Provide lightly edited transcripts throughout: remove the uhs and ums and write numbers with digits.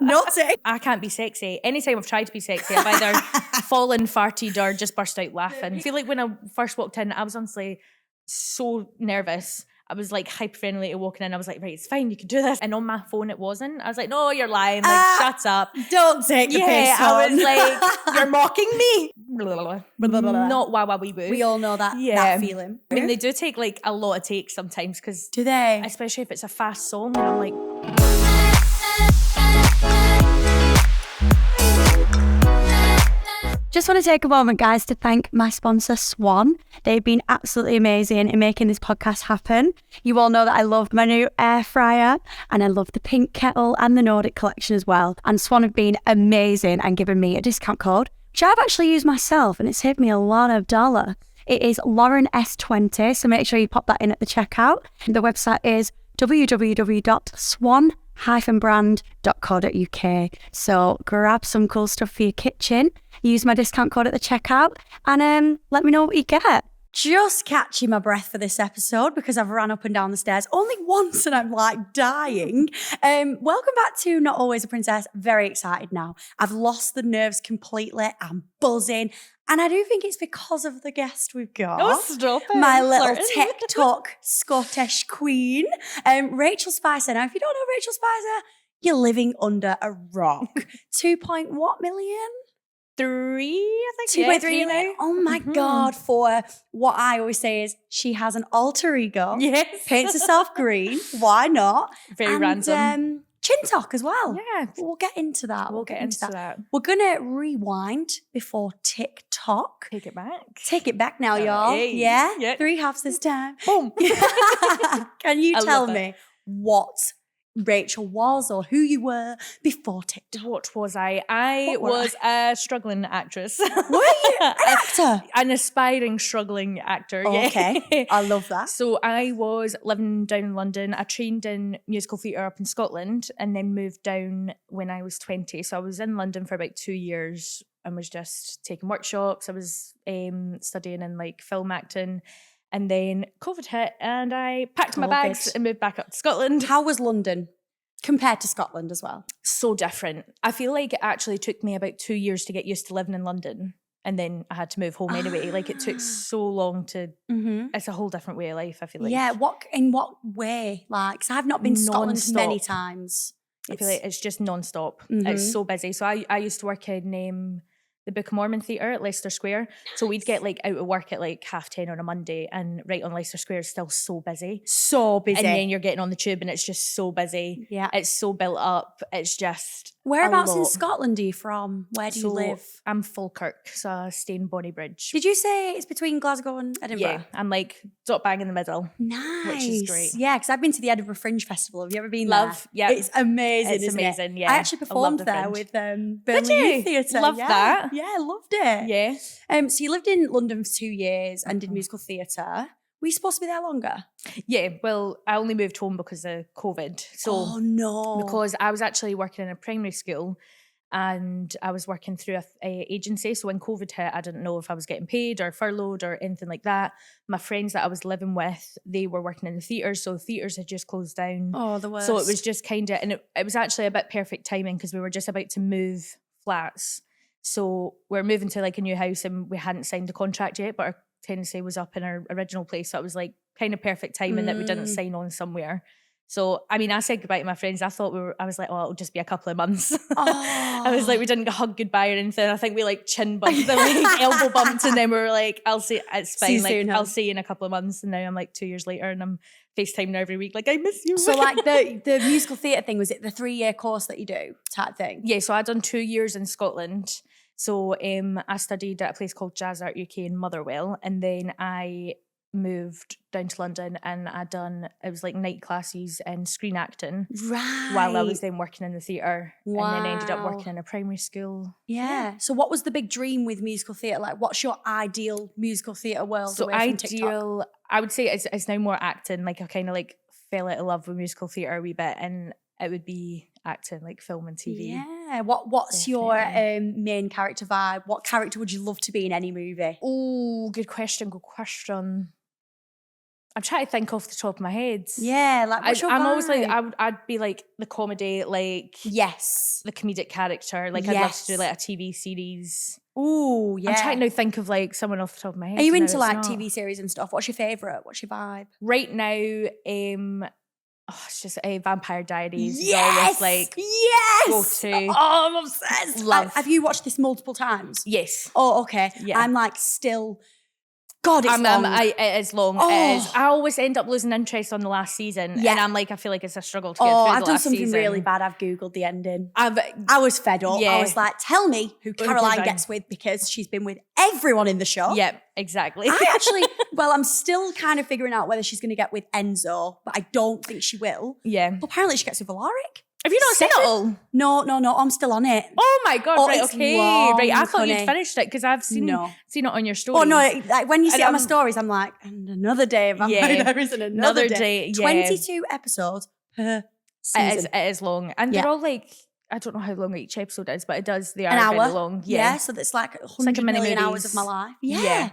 Naughty. I can't be sexy. Anytime I've tried to be sexy, I've either fallen, farted, or just burst out laughing. I feel like when I first walked in, I was honestly so nervous. I was like hyper-friendly walking in. I was like, right, it's fine, you can do this. And on my phone, it wasn't. I was like, no, you're lying. Like, shut up. Don't take the piss on. I was like, you're mocking me. Not wah wah wee woo. We all know that, that feeling. I mean, they do take like a lot of takes sometimes because... Do they? Especially if it's a fast song and I'm like... Just want to take a moment, guys, to thank my sponsor, Swan. They've been absolutely amazing in making this podcast happen. You all know that I love my new air fryer and I love the pink kettle and the Nordic collection as well. And Swan have been amazing and given me a discount code, which I've actually used myself and it's saved me a lot of dollar. It is Lauren S20, so make sure you pop that in at the checkout. The website is www.swan-brand.co.uk. So grab some cool stuff for your kitchen, use my discount code at the checkout, and let me know what you get. Just catching my breath for this episode because I've ran up and down the stairs only once and I'm like dying. Welcome back to Not Always a Princess. Very excited now. I've lost the nerves completely. I'm buzzing. And I do think it's because of the guest we've got. Oh, stop it. My little TikTok Scottish queen, Rachel Spicer. Now, if you don't know Rachel Spicer, you're living under a rock. 2.1 million? 3, I think. 2.3 million? Oh my God. For what I always say is she has an alter ego. Yes. Paints herself green. Why not? Very random. Chin talk as well. Yeah. We'll get into that. We'll get into that. We're going to rewind before TikTok. Take it back. Take it back now, y'all. Hey. Yeah? Yep. 3 halves this time. Boom. Can you tell me what Rachel was or who you were before TikTok? What was I? I was a struggling actress. Were you an actor? An aspiring struggling actor. Oh, yeah. Okay. I love that. So I was living down in London. I trained in musical theatre up in Scotland and then moved down when I was 20. So I was in London for about 2 years and was just taking workshops. I was studying in like film acting. And then COVID hit and I packed my bags and moved back up to Scotland. How was London compared to Scotland as well? So different. I feel like it actually took me about 2 years to get used to living in London. And then I had to move home anyway. Like it took so long to, it's a whole different way of life, I feel like. Yeah, in what way? Like, because I've not been to Scotland many times. I feel like it's just non-stop. It's so busy. So I used to work in the Book of Mormon Theatre at Leicester Square. Nice. So we'd get like out of work at like 10:30 on a Monday and right on Leicester Square is still so busy. So busy. And then you're getting on the tube and it's just so busy. Yeah. It's so built up. It's just Whereabouts in Scotland are you from? Where do you live? I'm Falkirk, so I stay in Bonnybridge. Did you say it's between Glasgow and Edinburgh? Yeah, I'm like dot bang in the middle. Nice. Which is great. Yeah, because I've been to the Edinburgh Fringe Festival. Have you ever been there? Yeah. It's amazing, It's amazing, yeah. I actually performed there with Burnley Youth Theatre. Loved that. Yeah, I loved it. Yeah. So you lived in London for 2 years and did musical theatre. Were you supposed to be there longer? Yeah, well, I only moved home because of COVID. So, oh no. Because I was actually working in a primary school and I was working through a agency. So when COVID hit, I didn't know if I was getting paid or furloughed or anything like that. My friends that I was living with, they were working in the theatres. So the theatres had just closed down. Oh, the worst. So it was just kind of, and it was actually a bit perfect timing because we were just about to move flats. So we're moving to like a new house and we hadn't signed the contract yet, but our tenancy was up in our original place. So it was like kind of perfect timing that we didn't sign on somewhere. So, I mean, I said goodbye to my friends. I was like, oh, it'll just be a couple of months. Oh. I was like, we didn't hug goodbye or anything. I think we like chin bumped and like elbow bumped and then we were like, it's fine. Like, I'll see you in a couple of months. And now I'm like 2 years later and I'm FaceTiming every week. Like, I miss you. So like the musical theatre thing, was it the 3-year course that you do type thing? Yeah, so I'd done 2 years in Scotland. So I studied at a place called Jazz Art UK in Motherwell. And then I moved down to London and it was like night classes and screen acting while I was then working in the theatre. Wow. And then ended up working in a primary school. Yeah. So what was the big dream with musical theatre? Like, what's your ideal musical theatre world? So ideal, I would say it's now more acting. Like I kind of like fell out of love with musical theatre a wee bit and it would be acting, like film and TV. Yeah. What's your main character vibe? What character would you love to be in any movie? Oh, good question. I'm trying to think off the top of my head. Yeah, like what's your I'm always like, vibe? I'd be like the comedy, like Yes. the comedic character. Like I'd love to do like a TV series. Ooh, yeah. I'm trying to think of like someone off the top of my head. Are you No, into it's like not. TV series and stuff? What's your favourite? What's your vibe? Right now, it's just Vampire Diaries. Is Yes! always like yes! go-to. Oh, I'm obsessed. Love. Have you watched this multiple times? Yes. Oh, okay. Yeah. I'm like still... God, it's long. It is long. Oh. It is. I always end up losing interest on the last season. Yeah. And I'm like, I feel like it's a struggle to get through Oh, the I've done last something season. really bad. I've Googled the ending. I was fed up. Yeah. I was like, tell me who Caroline Caroline. gets with because she's been with everyone in the show. Yep, exactly. I actually, I'm still kind of figuring out whether she's going to get with Enzo, but I don't think she will. Yeah. But apparently she gets with Valaric. Have you not seen it all? No, I'm still on it. Oh my God, Oh, right, it's okay. long, Right, I thought honey. you'd finished it because I've seen it on your stories. Oh no, like when you see And it on my stories, I'm like, and another day of Vampire Diaries and another day. Yeah. 22 episodes per season. It is long. And Yeah. they're all like, I don't know how long each episode is, but they are An hour. very long. Yeah. So that's like 100 like a mini million movies. hours of my life. Yeah.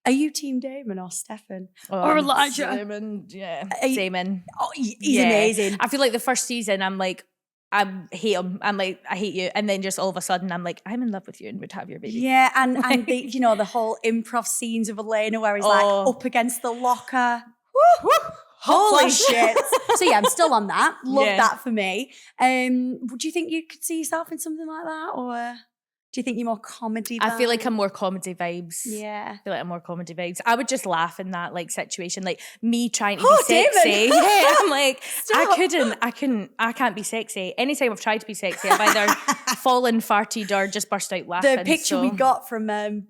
Are you Team Damon or Stefan? Or Elijah? Damon, yeah. Are you- Damon. Oh, he's amazing. I feel like the first season, I'm like, I hate him. I'm like, I hate you. And then just all of a sudden, I'm like, I'm in love with you and would have your baby. Yeah, and the, the whole improv scenes of Elena where he's like up against the locker. Woo, woo. Holy shit. So yeah, I'm still on that. Love that for me. Would you think you could see yourself in something like that? Or do you think you're more comedy vibes? I feel like I'm more comedy vibes. Yeah. I feel like I'm more comedy vibes. I would just laugh in that like situation. Like me trying to be sexy. David. Yeah, I'm like, Stop. I can't be sexy. Anytime I've tried to be sexy, I've either fallen, farted, or just burst out laughing. The picture we got from a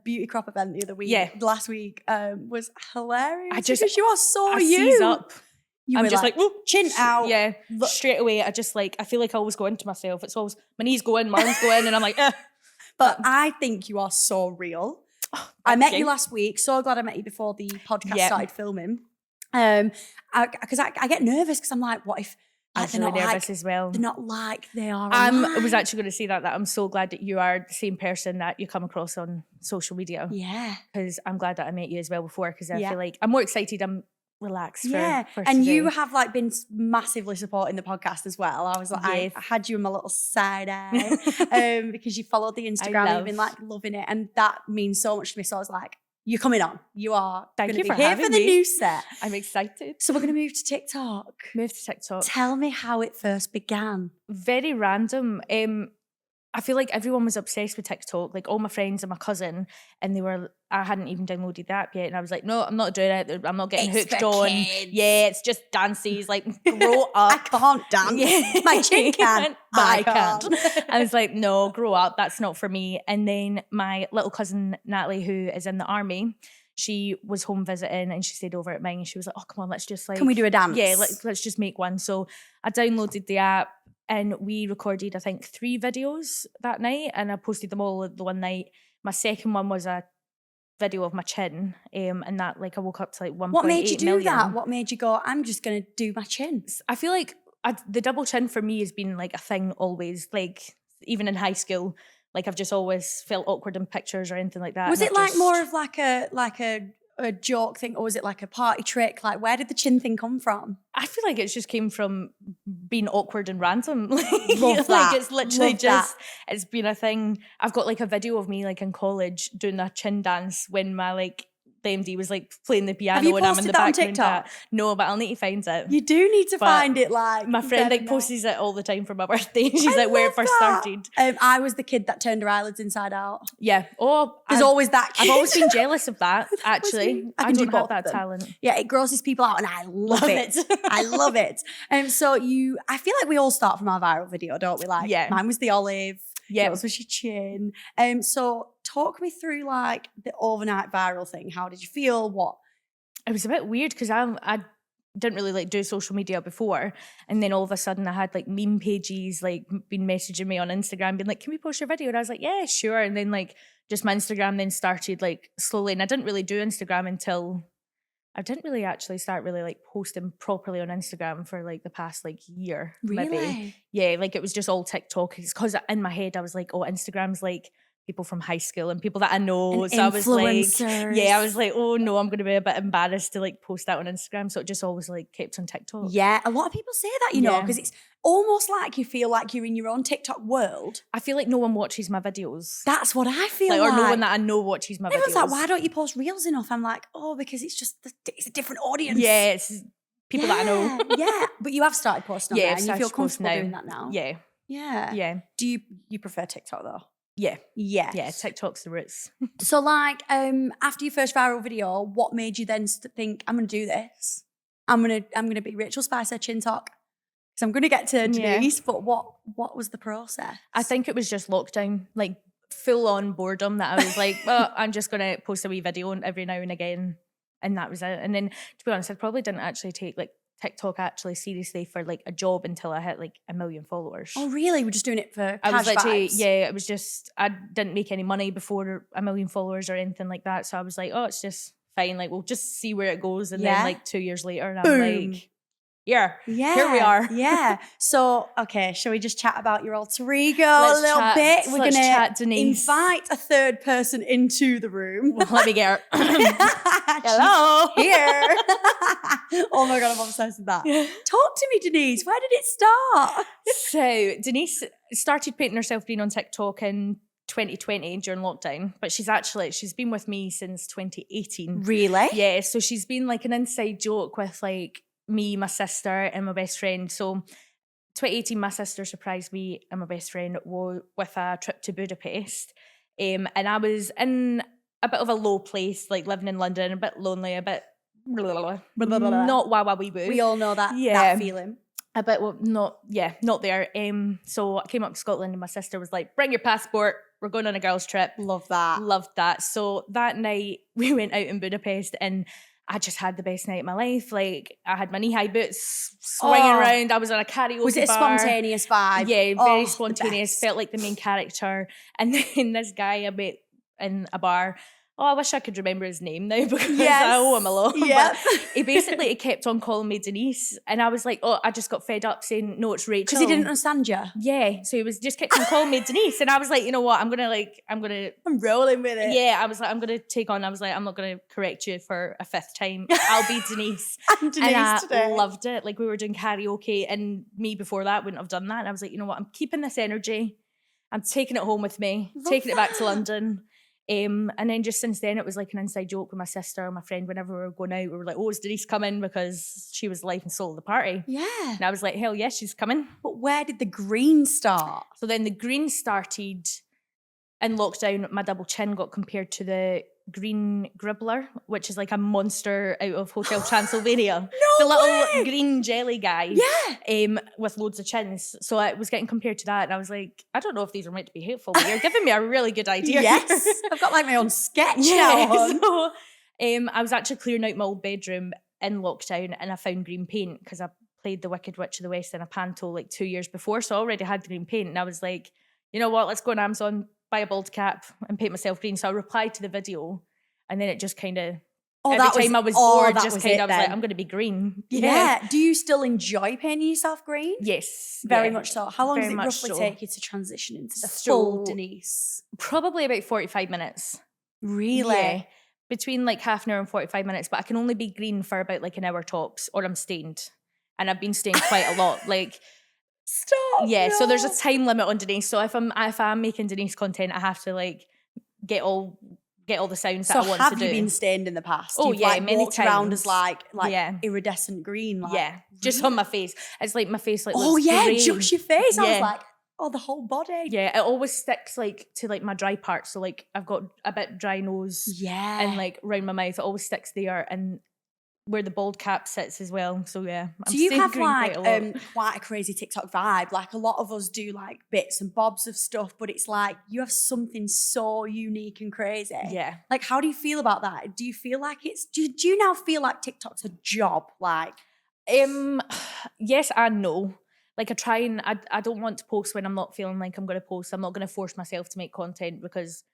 beauty crop event the other week, last week, was hilarious. Because you are so seize up. I'm just like, chin out. Yeah, straight away. I feel like I always go into myself. It's always my knees go in, my arms go in, and I'm like, But I think you are so real. I met you last week. So glad I met you before the podcast started filming. Because I get nervous because I'm like, what if I'm really nervous as well. They're not like they are. I was actually going to say that I'm so glad that you are the same person that you come across on social media. Yeah. Because I'm glad that I met you as well before because I feel like I'm more excited. I'm relaxed. Yeah. For and today. you have like been massively supporting the podcast as well. I was like, I had you in my little side eye because you followed the Instagram and you've been like loving it. And that means so much to me. So I was like, you're coming on. You are going to be here for the new set. I'm excited. So we're going to move to TikTok. Move to TikTok. Tell me how it first began. Very random. I feel like everyone was obsessed with TikTok, like all my friends and my cousin, and I hadn't even downloaded the app yet. And I was like, no, I'm not doing it. I'm not getting hooked on. Kids. Yeah, it's just dances, like grow up. I can't dance. Yeah. My chin can, but I can't. I was like, no, grow up. That's not for me. And then my little cousin, Natalie, who is in the army, she was home visiting and she stayed over at mine and she was like, oh, come on, let's just like... Can we do a dance? Yeah, let's just make one. So I downloaded the app and we recorded, I think, 3 videos that night and I posted them all the one night. My second one was a video of my chin and that like I woke up to like 1.8 million. What made you do that? What made you go, I'm just going to do my chin? I feel like the double chin for me has been like a thing always, like even in high school. Like I've just always felt awkward in pictures or anything like that. Was it like more of like a joke thing or was it like a party trick? Like where did the chin thing come from? I feel like it just came from being awkward and random. Love that. Like it's literally Love it's been a thing. I've got like a video of me like in college doing a chin dance when my like the MD was like playing the piano and I'm in the background. Have you posted that on TikTok? No, but I'll need to find it. You do need to find it. Like my friend like posts it all the time for my birthday. She's like where it first started. I was the kid that turned her eyelids inside out. Yeah. Oh, there's always that kid. I've always been jealous of that. Actually, I don't have that them. talent. Yeah, it grosses people out, and I love it. I love it. So I feel like we all start from our viral video, don't we? Like, mine was the olive. Yeah, yours was your chin. So talk me through like the overnight viral thing. How did you feel? What? It was a bit weird because I didn't really like do social media before, and then all of a sudden I had like meme pages like been messaging me on Instagram, being like, "Can we post your video?" And I was like, "Yeah, sure." And then like just my Instagram then started like slowly, and I didn't really do Instagram until I didn't really actually start really like posting properly on Instagram for like the past like year. Really? Maybe. Yeah, like it was just all TikTok. It's because in my head I was like, oh, Instagram's like people from high school and people that I know. And so I was like, influencers. I was like, oh no, I'm going to be a bit embarrassed to like post that on Instagram. So it just always like kept on TikTok. Yeah, a lot of people say that, you know, because it's almost like you feel like you're in your own TikTok world. I feel like no one watches my videos. That's what I feel like. Or no one that I know watches my videos. Everyone's like, why don't you post reels enough? I'm like, oh, because it's a different audience. Yeah, it's people that I know. Yeah, but you have started posting on there and you feel comfortable now. doing that now. Yeah. Yeah. Yeah. Do you prefer TikTok though? Yeah. Yes. Yeah, TikTok's the roots. So like, after your first viral video, what made you then think, I'm gonna do this? I'm gonna be Rachel Spicer Chin Talk. So I'm gonna get to Denise, but what was the process? I think it was just lockdown, like full on boredom that I was like, well, I'm just gonna post a wee video every now and again. And that was it. And then to be honest, I probably didn't actually take like TikTok actually seriously for like a job until I hit like 1 million followers. Oh really? We're just doing it for I was literally, vibes. yeah, it was just, I didn't make any money before 1 million followers or anything like that. So I was like, oh, it's just fine. Like, we'll just see where it goes. And then like 2 years later, and I'm like, yeah, here we are. Yeah. So, okay, shall we just chat about your alter ego a little bit? We're going to chat, Denise. Invite a third person into the room. Well, let me get her. Hello. Here. Oh my God, I'm obsessed with that. Talk to me, Denise. Where did it start? So, Denise started painting herself green on TikTok in 2020 during lockdown, but she's been with me since 2018. Really? Yeah, so she's been like an inside joke with like me, my sister, and my best friend. So 2018, my sister surprised me and my best friend with a trip to Budapest. And I was in a bit of a low place, like living in London, a bit lonely, a bit not wah wee woo. We all know that, that feeling. A bit, well, not there. So I came up to Scotland and my sister was like, bring your passport, we're going on a girls' trip. Love that. Loved that. So that night we went out in Budapest and I just had the best night of my life. Like, I had my knee-high boots swinging around. I was on a karaoke bar. Was it a spontaneous vibe? Yeah, very spontaneous. Felt like the main character. And then this guy I met in a bar, I wish I could remember his name now because I owe him a lot. Yep. But he kept on calling me Denise. And I was like, I just got fed up saying, no, it's Rachel. Because he didn't understand you? Yeah. So he was just kept on calling me Denise. And I was like, you know what? I'm rolling with it. Yeah, I was like, I'm going to take on. I was like, I'm not going to correct you for a fifth time. I'll be Denise. I'm Denise today. I loved it. Like, we were doing karaoke and me before that wouldn't have done that. And I was like, you know what? I'm keeping this energy. I'm taking it home with me, taking it back to London. And then just since then, it was like an inside joke with my sister and my friend. Whenever we were going out, we were like, is Denise coming? Because she was the life and soul of the party. Yeah. And I was like, hell yes, she's coming. But where did the green start? So then the green started in lockdown. My double chin got compared to the green gribbler, which is like a monster out of Hotel Transylvania. The little green jelly guy. Yeah. With loads of chins. So I was getting compared to that and I was like, I don't know if these are meant to be hateful, but you're giving me a really good idea. Yes. I've got like my own sketch now. So I was actually clearing out my old bedroom in lockdown and I found green paint because I played the Wicked Witch of the West in a panto like 2 years before. So I already had green paint and I was like, you know what, let's go on Amazon, buy a bald cap and paint myself green. So I replied to the video and then it just kind of, every time I was bored, I was like, I'm going to be green. Yeah. Do you still enjoy painting yourself green? Yes. Very much so. How long does it roughly take you to transition into the full Denise? Probably about 45 minutes. Really? Yeah. Between like half an hour and 45 minutes, but I can only be green for about like an hour tops or I'm stained. And I've been stained quite a lot. Like, stop. Yeah, no. So there's a time limit on Denise. So if I'm making Denise content, I have to like get all the sounds that I want to do. So have you been stained in the past? Oh, You've yeah, like many walked times. Around as like iridescent green. Like, yeah, just on my face. It's like my face like looks grey. Just your face. Yeah. I was like, the whole body. Yeah, it always sticks like to like my dry parts. So like I've got a bit dry nose. Yeah. And like round my mouth, it always sticks there and where the bald cap sits as well. So yeah. So you have like quite a crazy TikTok vibe. Like a lot of us do like bits and bobs of stuff, but it's like you have something so unique and crazy. Yeah. Like how do you feel about that? Do you feel like do you now feel like TikTok's a job? Like yes and no. Like I try and I don't want to post when I'm not feeling like I'm going to post. I'm not going to force myself to make content because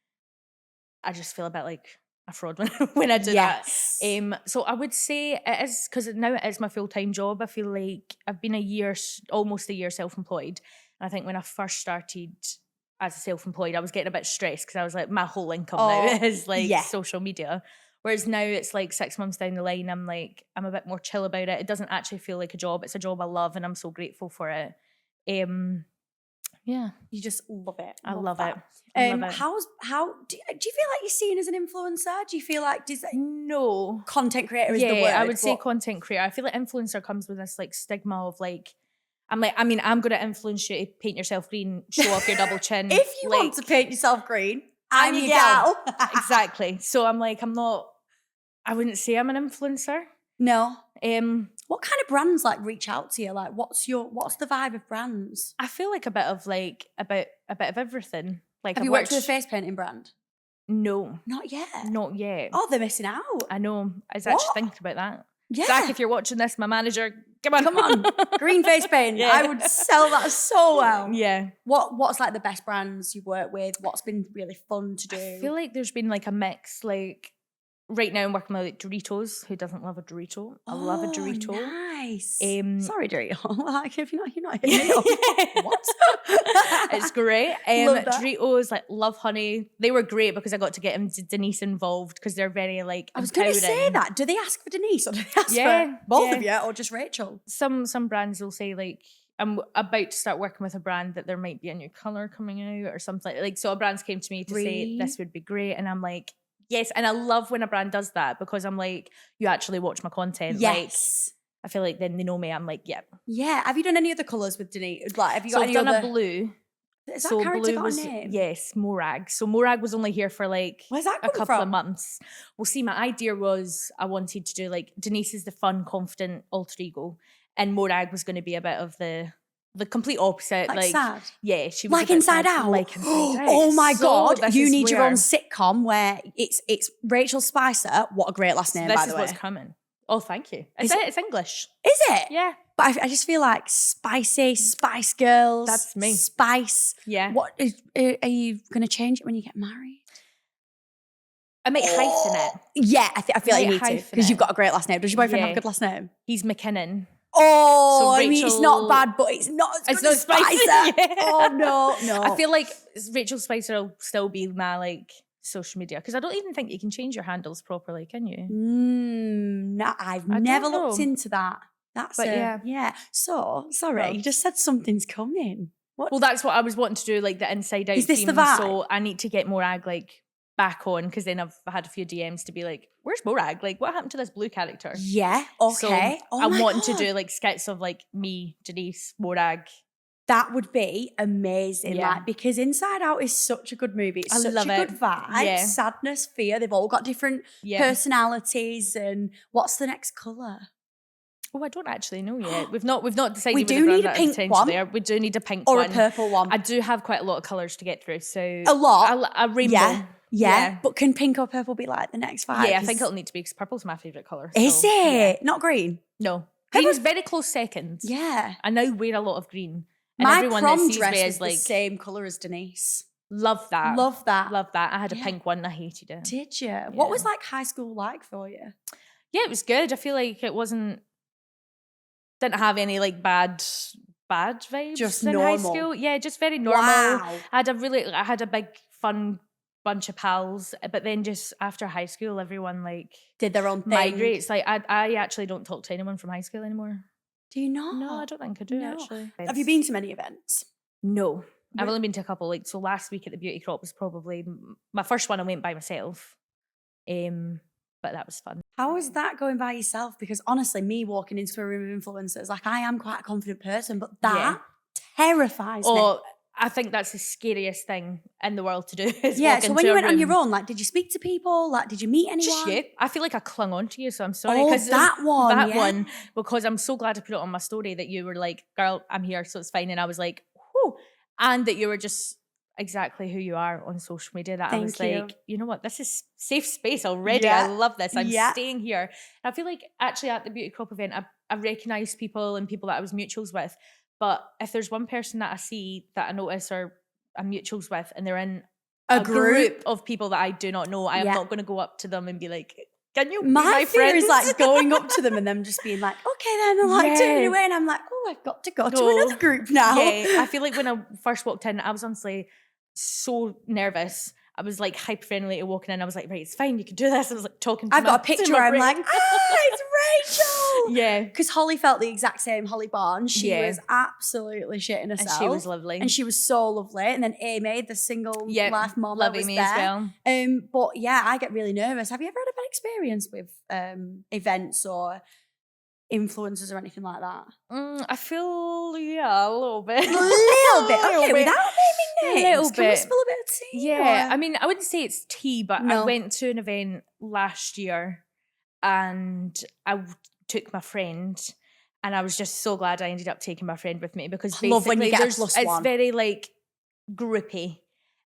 I just feel a bit like a fraud when I do that. So I would say it is, because now it is my full-time job. I feel like I've been almost a year self-employed. And I think when I first started, as a self-employed, I was getting a bit stressed because I was like, my whole income now is like social media. Whereas now it's like 6 months down the line, I'm like, I'm a bit more chill about it. It doesn't actually feel like a job. It's a job I love and I'm so grateful for it. Yeah. You just love it. I love it. How do you feel like you're seen as an influencer? Do you feel like no content creator is the word? I would say content creator. I feel like influencer comes with this like stigma of like, I'm going to influence you to paint yourself green, show off your double chin. If you want to paint yourself green, I'm your gal. Exactly. So I'm like, I wouldn't say I'm an influencer. No. What kind of brands like reach out to you? Like, what's the vibe of brands? I feel like a bit of everything. Like, have you worked with a face painting brand? No, not yet. Not yet. Oh, they're missing out. I know. I was actually thinking about that. Yeah. Zach, if you're watching this, my manager, come on, green face paint. Yeah. I would sell that so well. Yeah. What's like the best brands you work with? What's been really fun to do? I feel like there's been like a mix. Like right now, I'm working with like Doritos. Who doesn't love a Dorito? I love a Dorito. Nice. Sorry, Dorito. Like if you're not hitting me up. What? It's great. Love that. Doritos, like love honey. They were great because I got to get Denise involved because they're very like. I was going to say that. Do they ask for Denise or do they ask for both of you or just Rachel? Some brands will say like, I'm about to start working with a brand that there might be a new colour coming out or something. Like, so a brand's came to me to say this would be great, and I'm like, yes. And I love when a brand does that because I'm like, you actually watch my content. Yes. Like, I feel like then they know me. I'm like, yep. Yeah. Have you done any other colours with Denise? Like, have you got I've done a blue. Is that character got a name? Yes, Morag. So Morag was only here for like a couple of months. Well, see, my idea was I wanted to do like Denise is the fun, confident alter ego, and Morag was going to be a bit of the complete opposite. Like sad. Yeah, she was like Inside Out. Like Inside Out. Oh my God, you need your own sitcom where it's Rachel Spicer. What a great last name, by the way. This is what's coming. Oh, thank you. It's English. Is it? Yeah. But I just feel like spicy, Spice Girls. That's me. Spice. Yeah. What are you going to change it when you get married? I might hyphen it. Yeah, I feel like you need to because you've got a great last name. Does your boyfriend have a good last name? He's McKinnon. Oh, so I mean, it's not bad, but it's not as good as Spicer. Yeah. Oh, no. I feel like Rachel Spicer will still be my like social media because I don't even think you can change your handles properly, can you? No, I've never looked into that. Yeah. So, sorry, you just said something's coming. What? Well, that's what I was wanting to do, like the Inside Out. Is this theme, the vibe? So I need to get Morag like back on because then I've had a few DMs to be like, where's Morag? Like, what happened to this blue character? Yeah, okay. So I'm wanting to do like skits of like me, Denise, Morag. That would be amazing, like because Inside Out is such a good movie. It's such a good vibe. Yeah. Sadness, fear. They've all got different personalities. And what's the next colour? Oh, I don't actually know yet. We've not decided. We do need a pink one. We do need a pink or one. A purple one. I do have quite a lot of colours to get through. So a lot. A rainbow. Yeah. But can pink or purple be like the next vibe? Yeah, I think it'll need to be because purple's my favourite colour. Is it? Yeah. Not green? No. Green's very close second. Yeah. I now wear a lot of green. And my everyone prom that sees dress me was is like the same colour as Denise. Love that. Love that. Love that. I had a pink one and I hated it. Did you? Yeah. What was like high school like for you? Yeah, it was good. I feel like it didn't have any like bad vibes just in normal. High school. Yeah, just very normal. Wow. I had a big fun bunch of pals, but then just after high school, everyone like did their own thing. Migrates. Like I actually don't talk to anyone from high school anymore. Do you not? No, I don't think I do actually. Have you been to many events? No. I've only been to a couple. Like, so last week at the Beauty Crop was probably my first one. I went by myself. But that was fun. How was that going by yourself? Because honestly, me walking into a room of influencers, like I am quite a confident person, but that terrifies me. I think that's the scariest thing in the world to do. Is so when you went on your own, like, did you speak to people? Like, did you meet anyone? Just you. I feel like I clung on to you, so I'm sorry. Oh, that one. Because I'm so glad I put it on my story that you were like, girl, I'm here, so it's fine. And I was like, whoo. And that you were just exactly who you are on social media. That I was like, you know what? This is safe space already. I love this. I'm staying here. And I feel like actually at the Beauty Crop event, I recognised people and people that I was mutuals with. But if there's one person that I see that I notice or I'm mutuals with and they're in a group of people that I do not know, I am not going to go up to them and be like, can you be my fear friend? is like going up to them and them just being like, okay then, and like turning away. And I'm like, oh, I've got to go to another group now. Yeah, I feel like when I first walked in, I was honestly, so nervous. I was like hyper friendly walking in. I was like, right, it's fine, you can do this. I was like talking to I've got a picture where I'm like, it's Rachel. Yeah. Because Holly felt the exact same. Holly Barnes, she was absolutely shitting herself. And she was lovely. And she was so lovely. And then Amy, the single life mama, was Amy there. as well. But yeah, I get really nervous. Have you ever had a bad experience with events or influencers or anything like that? I feel, a little bit. A little bit. Okay, without naming names. A little Can we bit. spill a bit of tea? Yeah, or? I mean, I wouldn't say it's tea, but I went to an event last year and I took my friend, and I was just so glad I ended up taking my friend with me, because basically love when you get a plus it's one. very like groupy,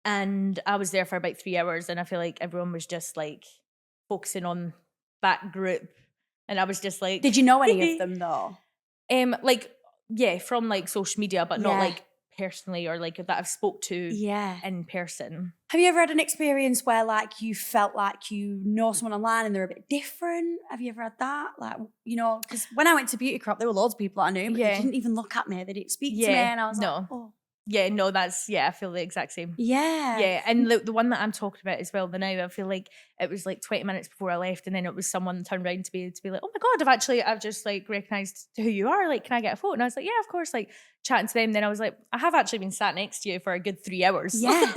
and I was there for about 3 hours, and I feel like everyone was just like focusing on that group, and I was just like, did you know any of them though? Like, yeah, from like social media, but not like personally, or like that I've spoke to in person. Have you ever had an experience where like you felt like you know someone online and they're a bit different? Have you ever had that? Like, you know, because when I went to Beauty Crop, there were loads of people that I knew, but they didn't even look at me. They didn't speak to me, and I was like, oh. Yeah, no, that's, I feel the exact same. Yeah. Yeah, and the one that I'm talking about as well, the now, I feel like it was like 20 minutes before I left, and then it was someone turned around to be like, oh my God, I've just like recognised who you are, like, can I get a photo? And I was like, yeah, of course, like chatting to them. Then I was like, I have actually been sat next to you for a good 3 hours. Yeah.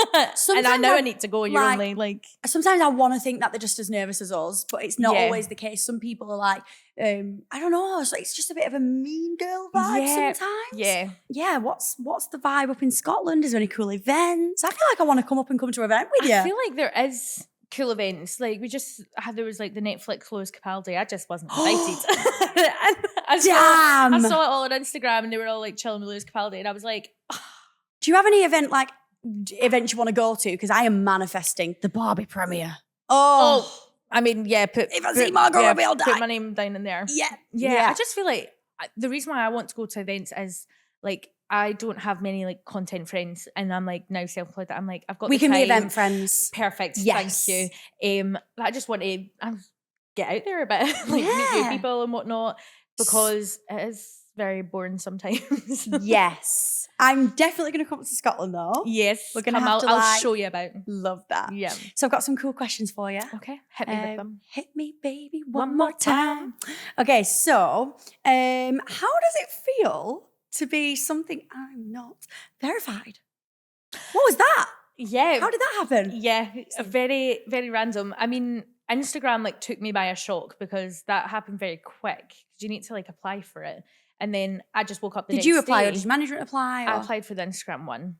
And I know I need to go, and you're only like... Sometimes I want to think that they're just as nervous as us, but it's not always the case. Some people are like, I don't know, it's just a bit of a mean girl vibe sometimes. Yeah. Yeah, what's the vibe up in Scotland? Is there any cool events? I feel like I want to come to an event with you. I feel like there is cool events. Like there was like the Netflix Lewis Capaldi. I just wasn't invited. I saw it all on Instagram, and they were all like chilling with Lewis Capaldi, and I was like, do you have any events you want to go to? Because I am manifesting the Barbie premiere. Oh. I mean, if I see Margot Robbie, I'll die. Put my name down in there. Yeah. I just feel like the reason why I want to go to events is like, I don't have many like content friends, and I'm like now self-employed that I'm like, I've got we the can time. be event friends. Perfect. Yes. Thank you. I just want to get out there a bit, like meet new people and whatnot, because it is very boring sometimes. Yes. I'm definitely going to come to Scotland though. Yes. We're going to have to I'll show you about. Love that. Yeah. So I've got some cool questions for you. Okay. Hit me with them. Hit me, baby, one more time. Okay, so how does it feel to be something I'm not verified? What was that? Yeah. How did that happen? Yeah. Very, very random. I mean, Instagram like took me by a shock, because that happened very quick, because you need to like apply for it. And then I just woke up the next day. Did you apply, or did management apply? I applied for the Instagram one.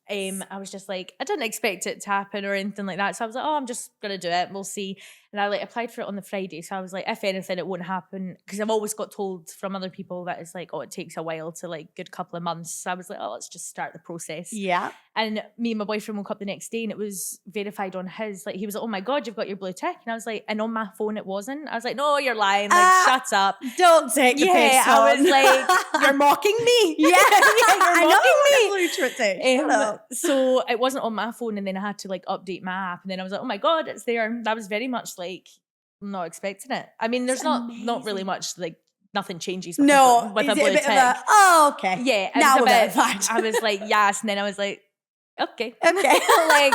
I was just like, I didn't expect it to happen or anything like that. So I was like, oh, I'm just going to do it. We'll see. And I like applied for it on the Friday. So I was like, if anything, it won't happen. Because I've always got told from other people that it's like, oh, it takes a while to like good couple of months. So I was like, oh, let's just start the process. Yeah. And me and my boyfriend woke up the next day, and it was verified on his. Like, he was like, oh my God, you've got your blue tick. And I was like, and on my phone it wasn't. I was like, no, you're lying. Like, shut up. Don't take the piss. I was like, you're mocking me. Yeah, you're mocking me. Blue tick. So it wasn't on my phone, and then I had to like update my app, and then I was like, oh my God, it's there. That was very much like not expecting it. I mean, there's not really much, like nothing changes with a blue tick. Okay. Yeah. Now we're verified. I was like, yes, and then I was like, okay. Like,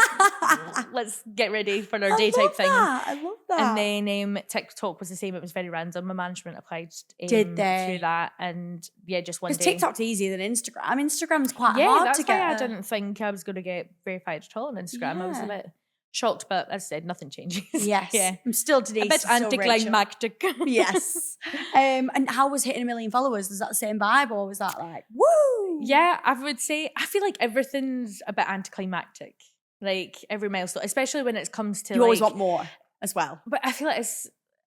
let's get ready for our day type thing. I love that. And then TikTok was the same. It was very random. My management applied Did they? through that, and just one day. Because TikTok's easier than Instagram. Instagram's quite hard to get. That's why I didn't think I was going to get verified at all on Instagram. I was a bit shocked, but as I said, nothing changes. Yes. Yeah. I'm still Denise. A bit anticlimactic. Yes. And how was hitting 1 million followers? Was that the same vibe, or was that like, woo? Yeah, I would say, I feel like everything's a bit anticlimactic. Like every milestone, especially when it comes to you always want more as well. But I feel like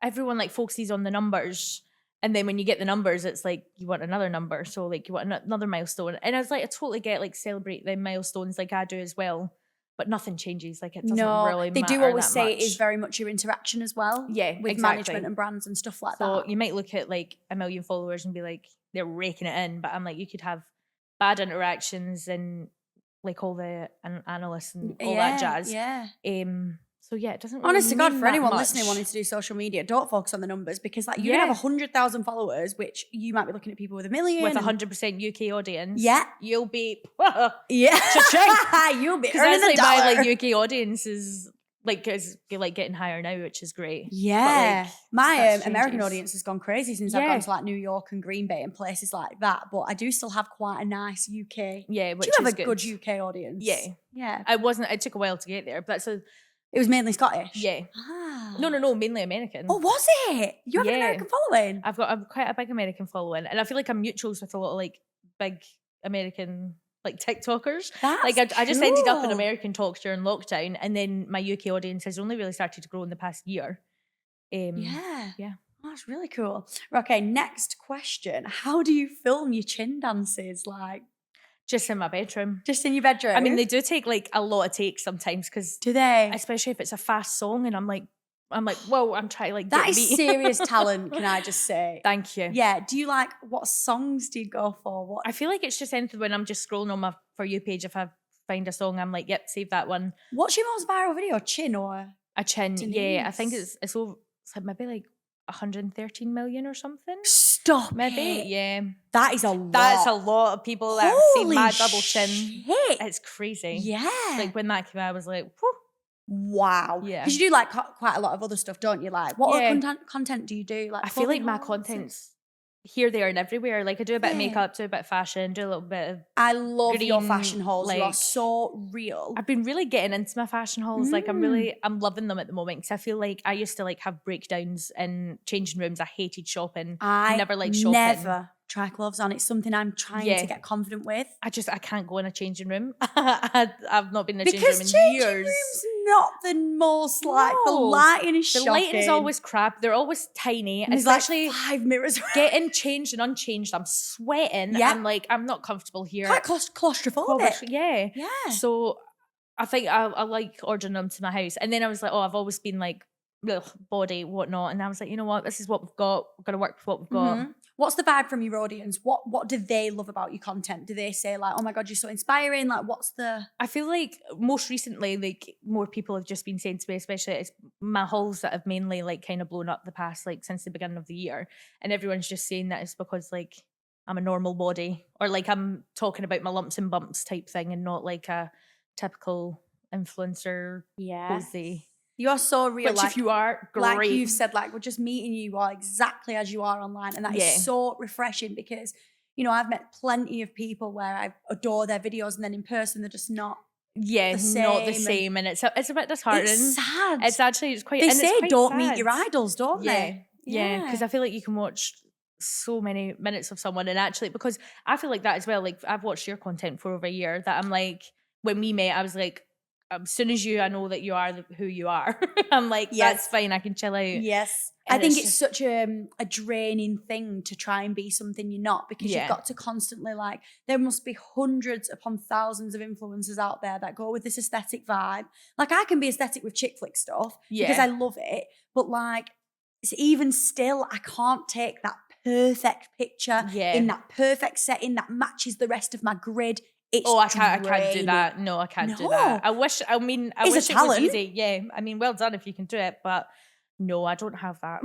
everyone like focuses on the numbers. And then when you get the numbers, it's like you want another number. So like you want another milestone. And I was like, I totally get like celebrate the milestones like I do as well. But nothing changes. Like it doesn't really matter. They do always that say much. it is very much your interaction as well. Yeah, with management and brands and stuff like that. So you might look at like 1 million followers and be like, they're raking it in. But I'm like, you could have bad interactions and like all the analysts and all that jazz. Yeah. So yeah, it doesn't really Honest to God, mean for that anyone much. listening wanting to do social media, don't focus on the numbers because like you can have 100,000 followers, which you might be looking at people with 1 million. With 100% UK audience. Yeah. You'll be... Yeah. Cha-ching! You'll be Because earning that's a like dollar. my like UK audience is like getting higher now, which is great. Yeah. But, like, my that's American changes. audience has gone crazy since I've gone to like New York and Green Bay and places like that. But I do still have quite a nice UK. Yeah, which do you have is a good UK audience? Yeah. Yeah. It took a while to get there, but that's It was mainly Scottish? Yeah. Ah. No, mainly American. Oh, was it? You have an American following? I've got quite a big American following, and I feel like I'm mutuals with a lot of like big American like TikTokers. That's like I just ended up in cool. American talks during lockdown, and then my UK audience has only really started to grow in the past year. Yeah. Yeah. Oh, that's really cool. Okay, next question. How do you film your chin dances? Like, Just in my bedroom. just in your bedroom? I mean, they do take like a lot of takes sometimes because, do they? especially if it's a fast song, and I'm like, whoa, I'm trying to like That get is beat. serious talent, can I just say? Thank you. Yeah. Do you like, what songs do you go for? What? I feel like it's just anything when I'm just scrolling on my For You page. If I find a song, I'm like, yep, save that one. What's your most viral video? Chin or? A chin. Yeah, I think Denise? it's like maybe like 113 million or something. Stop Maybe. it. Yeah. That is a lot. That's a lot of people that have seen my double chin. Shit. It's crazy. Yeah. Like when that came out, I was like, whew. Wow. Yeah. Because you do like quite a lot of other stuff, don't you? Like, what Yeah. other content do you do? Like, I feel like clothing my hauls? content's here, there, and everywhere. Like I do a bit of Yeah. makeup, do a bit of fashion, do a little bit of... I love your green, fashion hauls. You are like- so real. I've been really getting into my fashion hauls. Like I'm loving them at the moment because I feel like I used to like have breakdowns in changing rooms. I hated shopping. I never liked shopping. never try clothes on. It's something I'm trying Yeah. to get confident with. I can't go in a changing room. I've not been in a changing room Because in changing years. rooms not the most like the No. lighting is The shocking. lighting is always crap. They're always tiny, And there's especially like 5 mirrors. getting changed and unchanged. I'm sweating. Yeah. I'm like, I'm not comfortable here. Quite claustrophobic. Yeah. Yeah. So I think I like ordering them to my house. And then I was like, oh, I've always been like, ugh, body, whatnot. And I was like, you know what? This is what we've got. We've got to work with what we've got. Mhm. What's the vibe from your audience? What do they love about your content? Do they say like, oh my God, you're so inspiring? Like, what's the... I feel like most recently, like more people have just been saying to me, especially it's my hauls that have mainly like kind of blown up the past, like since the beginning of the year. And everyone's just saying that it's because like I'm a normal body or like I'm talking about my lumps and bumps type thing and not like a typical influencer posy. You are so real. Which if you are, great. Like you've said, like we're just meeting you are exactly as you are online. And that is so refreshing because, you know, I've met plenty of people where I adore their videos and then in person they're just not not the same. And it's a bit disheartening. It's sad. It's quite... They and say it's quite don't sad. meet your idols, don't they? Yeah, because I feel like you can watch so many minutes of someone and actually, because I feel like that as well, like I've watched your content for over a year that I'm like, when we met, I was like, as soon as I know that you are who you are. I'm like, that's fine, I can chill out. Yes. And I think it's it's such a draining thing to try and be something you're not because you've got to constantly like, there must be hundreds upon thousands of influencers out there that go with this aesthetic vibe. Like I can be aesthetic with chick flick stuff because I love it. But like, it's even still, I can't take that perfect picture in that perfect setting that matches the rest of my grid. I can't do that. No, I can't do that. I wish it was easy. Yeah. I mean, well done if you can do it, but no, I don't have that.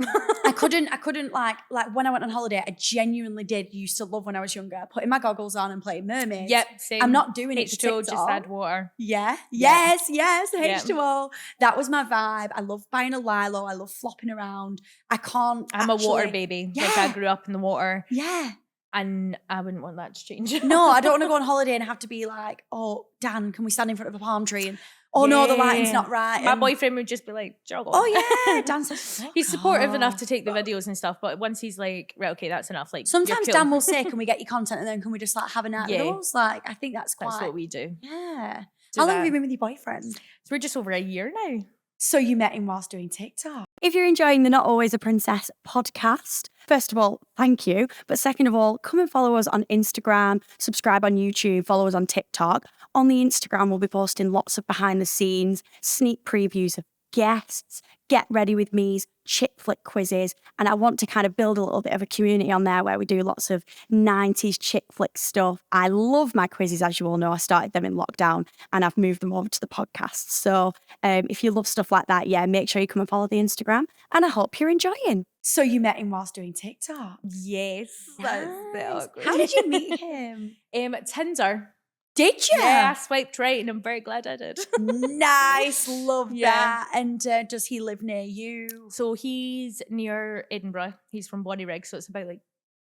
I couldn't like when I went on holiday, I genuinely used to love when I was younger, putting my goggles on and playing mermaids. Yep, same. I'm not doing it to H2O, TikTok. just add water. Yeah. Yes, H2O. That was my vibe. I love buying a Lilo. I love flopping around. I'm a water baby. Like I grew up in the water. Yeah. And I wouldn't want that to change. No, I don't want to go on holiday and have to be like, oh, Dan, can we stand in front of a palm tree? And no, the lighting's not right. My boyfriend would just be like, juggle. Oh yeah, Dan says, he's supportive enough to take the videos and stuff, but once he's like, right, okay, that's enough. Like sometimes Dan will say, can we get your content and then can we just like have a night with us? Like I think that's what we do. Yeah. How long have you been with your boyfriend? So we're just over a year now. So you met him whilst doing TikTok. If you're enjoying the Not Always a Princess podcast, first of all, thank you. But second of all, come and follow us on Instagram, subscribe on YouTube, follow us on TikTok. On the Instagram, we'll be posting lots of behind the scenes, sneak previews of guests, get ready with me's, chick flick quizzes. And I want to kind of build a little bit of a community on there where we do lots of 90s chick flick stuff. I love my quizzes, as you all know. I started them in lockdown and I've moved them over to the podcast. So if you love stuff like that, yeah, make sure you come and follow the Instagram. And I hope you're enjoying. So you met him whilst doing TikTok? Yes. That's the awkward. How did you meet him? Tinder. Did you? Yeah, I swiped right and I'm very glad I did. Nice, love Yeah. that. And does he live near you? So he's near Edinburgh. He's from Bonnyrigg, so it's about like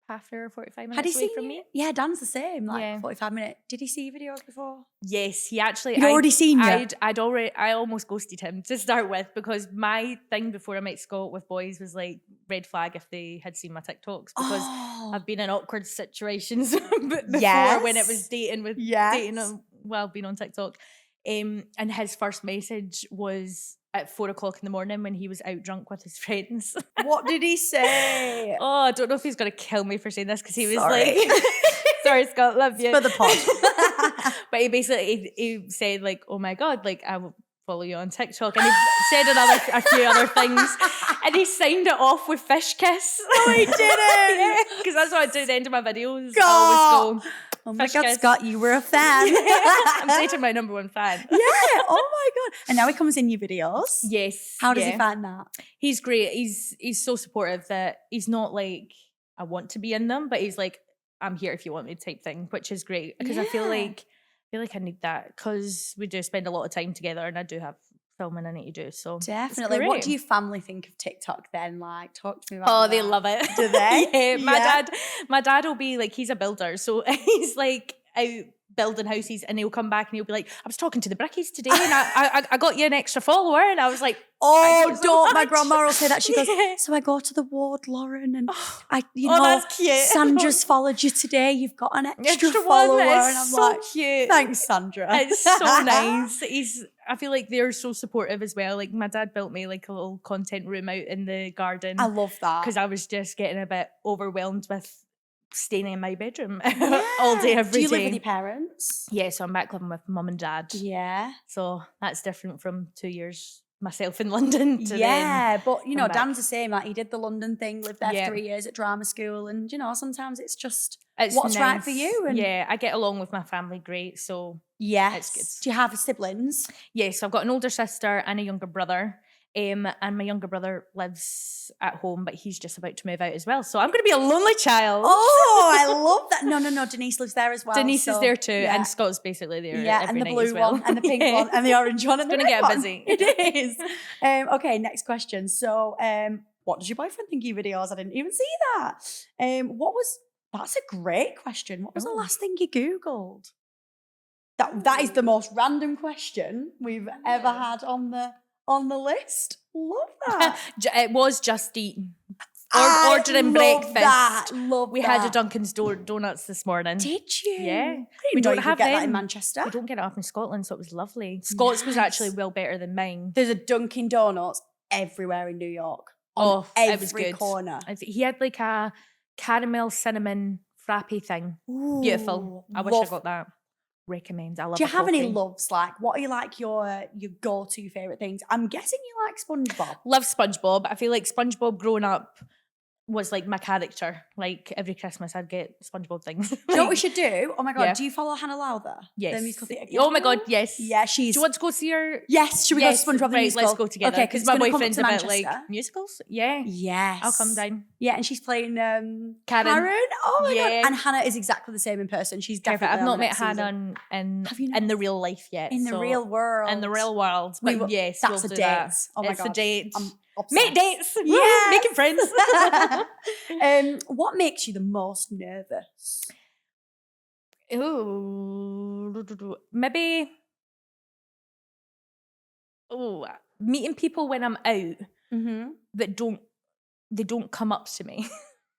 half an hour, 45 minutes Had he away seen from you? me. Yeah, Dan's the same, like Yeah. 45 minutes. Did he see your videos before? Yes, he actually. He'd already seen you? I almost ghosted him to start with because my thing before I met Scott with boys was like red flag if they had seen my TikToks because I've been in awkward situations before when it was dating while being on TikTok. And his first message was at 4 o'clock in the morning when he was out drunk with his friends. What did he say? Oh, I don't know if he's going to kill me for saying this because he was Sorry. like, sorry, Scott, love you. For the pod. But he basically, he said like, oh my God, like I will follow you on TikTok. And he said a few other things. And he signed it off with fish kiss. No, he didn't. Because that's what I do at the end of my videos. God. I always go, Oh my fish God, kiss. Scott, you were a fan. I'm dating my number one fan. Yeah. Oh my God. And now he comes in your videos. Yes. How does he find that? He's great. He's so supportive that he's not like, I want to be in them, but he's like, I'm here if you want me type thing, which is great. Because I feel like I need that because we do spend a lot of time together and I do have filming I need to do. So Definitely. it's What great. do your family think of TikTok then? Like, talk to me about They that. love it. Do they? Yeah. My dad will be like, he's a builder. So he's like out building houses and he'll come back and he'll be like, I was talking to the brickies today and I got you an extra follower. And I was like, Oh, thank you so don't. My much. grandma will say that. She goes, Yeah. so I go to the ward, Lauren, and that's cute. Sandra's followed you today. You've got an extra Extra follower. one. And It's I'm so like, cute. thanks, Sandra. It's so nice. I feel like they're so supportive as well. Like my dad built me like a little content room out in the garden. I love that. Because I was just getting a bit overwhelmed with staying in my bedroom Yeah. all day, every day. Do you live with your parents? Yeah, so I'm back living with mum and dad. Yeah. So that's different from 2 years myself in London to Yeah, but you know, come back. Dan's the same. Like he did the London thing, lived there Yeah. for 3 years at drama school, and you know, sometimes it's just It's what's right for nice. you. And Yeah, I get along with my family great. So yes. good. Do you have siblings? yes, I've got an older sister and a younger brother. And my younger brother lives at home, but he's just about to move out as well. So I'm going to be a lonely child. Oh, I love that. No. Denise lives there as well. Denise is so, there too, yeah. and Scott's basically there. Yeah, every and the night blue as well. one, and the pink Yeah. one, and the orange one, and the It's gonna red get one. busy. It is. Okay, next question. So, what does your boyfriend think of your videos? I didn't even see that. That's a great question. What was the last thing you Googled? That is the most random question we've ever had on the list. Love that. It was Just Eat. I Ordering love breakfast. That. Love We that. had a Dunkin's Donuts this morning. Did you? Yeah. I didn't We know don't you have could get that them. in Manchester. We don't get it up in Scotland, so it was lovely. Scott's was Nice. actually well better than mine. There's a Dunkin' Donuts everywhere in New York. On it was every good. corner. He had like a caramel cinnamon frappe thing. Beautiful. I wish I got that. Recommend. I love. Do you a have any coffee. loves? Like, what are you like your go-to favorite things? I'm guessing you like SpongeBob. Love SpongeBob. I feel like SpongeBob growing up was like my character. Like every Christmas I'd get SpongeBob things. Do you know what we should do? Oh my God, Yeah. do you follow Hannah Lowther? Yes. The musical theatre Oh my girl? God, yes. Yeah, Do she's... you want to go see her? Yes, should we Yes, go to SpongeBob the right, musical? let's go together. Okay, Because it's my gonna come up boyfriend's to a bit Manchester. like musicals. Yeah. Yes. I'll come down. Yeah, and she's playing Karen. Oh my Yeah. God. And Hannah is exactly the same in person. She's Perfect. definitely I've on not the met next Hannah season. Have you in the not? real life yet. In the so- real world. In the real world. We But will- yes, that's we'll a do that. date. Oh my It's God. a date. I'm obsessed. Make dates. Woo, Yes. Making friends. What makes you the most nervous? Ooh, maybe. Oh, meeting people when I'm out Mm-hmm. that don't come up to me.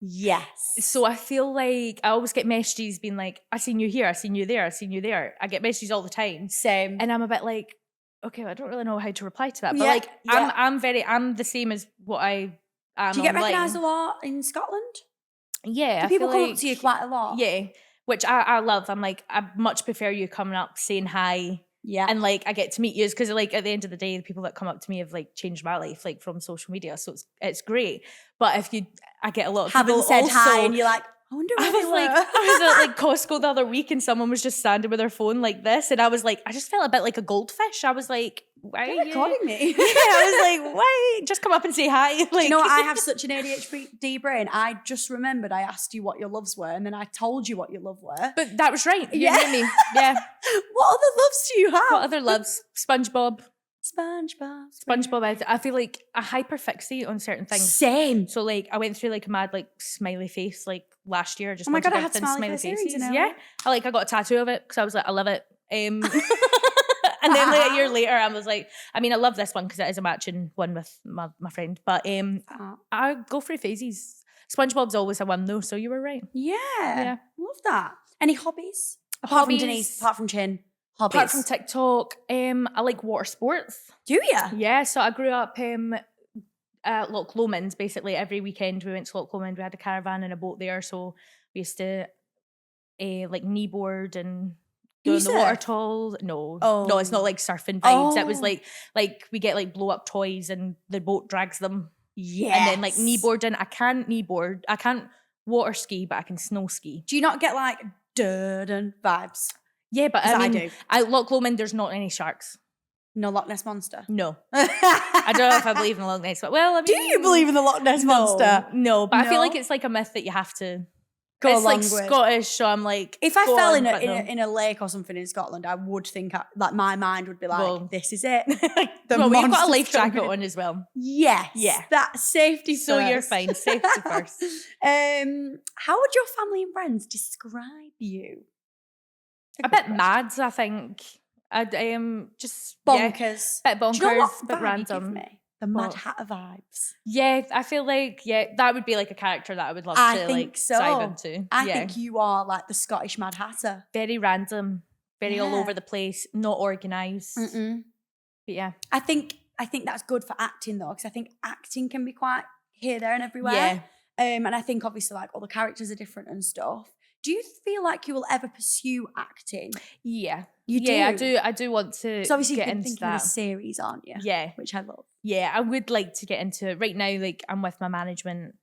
Yes. So I feel like I always get messages being like, I seen you here, I seen you there, I seen you there. I get messages all the time. Same. And I'm a bit like, okay, I don't really know how to reply to that. But Yeah, like yeah. I'm the same as what I am. Do you get online. recognised a lot in Scotland? Yeah. Do I people feel come like, up to you quite a lot? Yeah. Which I love. I'm like, I much prefer you coming up saying hi Yeah. And like I get to meet you because like at the end of the day, the people that come up to me have like changed my life like from social media. So it's great. But I get a lot of haven't people said also, hi and you're like, I wonder where they were. I was at like Costco the other week and someone was just standing with their phone like this. And I was like, I just felt a bit like a goldfish. I was like, why are you recording me? Yeah, I was like, why? Just come up and say hi. Like, You know what? I have such an ADHD brain. I just remembered I asked you what your loves were and then I told you what your love were. But that was right. You Yeah. know me. Yeah. What other loves do you have? What other loves? SpongeBob. SpongeBob. I feel like I hyperfixate on certain things. Same. So like I went through like a mad like smiley face like last year. Just Oh my God, I wanted had everything smiley face earrings, you know. Yeah, I got a tattoo of it because I was like, I love it. And then like a year later, I was like, I mean, I love this one because it is a matching one with my friend. But I go through phases. SpongeBob's always a one though, so you were right. Yeah. Love that. Any hobbies? Apart from Denise, apart from Chin. Hobbies. Apart from TikTok, I like water sports. Do you? Yeah, so I grew up at Loch Lomond. Basically, every weekend we went to Loch Lomond. We had a caravan and a boat there, so we used to like kneeboard and go on the water tall. No, it's not like surfing vibes. It was like we get like blow up toys and the boat drags them. Yeah, and then like kneeboarding. I can't kneeboard. I can't water ski, but I can snow ski. Do you not get like Durden vibes? Yeah, but I do. At Loch Lomond, there's not any sharks. No Loch Ness Monster? No. I don't know if I believe in the Loch Ness, but well, I mean, do you believe in the Loch Ness Monster? No, but I feel like it's like a myth that you have to go it's along like with. Scottish, so I'm like, if I fell in a lake or something in Scotland, I would think like my mind would be like, this is it. Well, you've got a life jacket on as well. Yes. Yeah. That's safety first. So you're fine. Safety first. How would your family and friends describe you? A bit mad, I think. I am just bonkers. Bit bonkers, do you know what bit vibe random. You give me? The Mad Hatter vibes. Yeah, I feel like that would be like a character that I would love to like dive into. I think you are like the Scottish Mad Hatter. Very random, very all over the place, not organised. But yeah. I think that's good for acting though, because I think acting can be quite here, there and everywhere. Yeah. And I think obviously like all the characters are different and stuff. Do you feel like you will ever pursue acting? Yeah. You do? Yeah, I do want to so obviously get you've been into thinking that. of a series, aren't you? Yeah. Which I love. Yeah, I would like to get into it. Right now, like I'm with my management,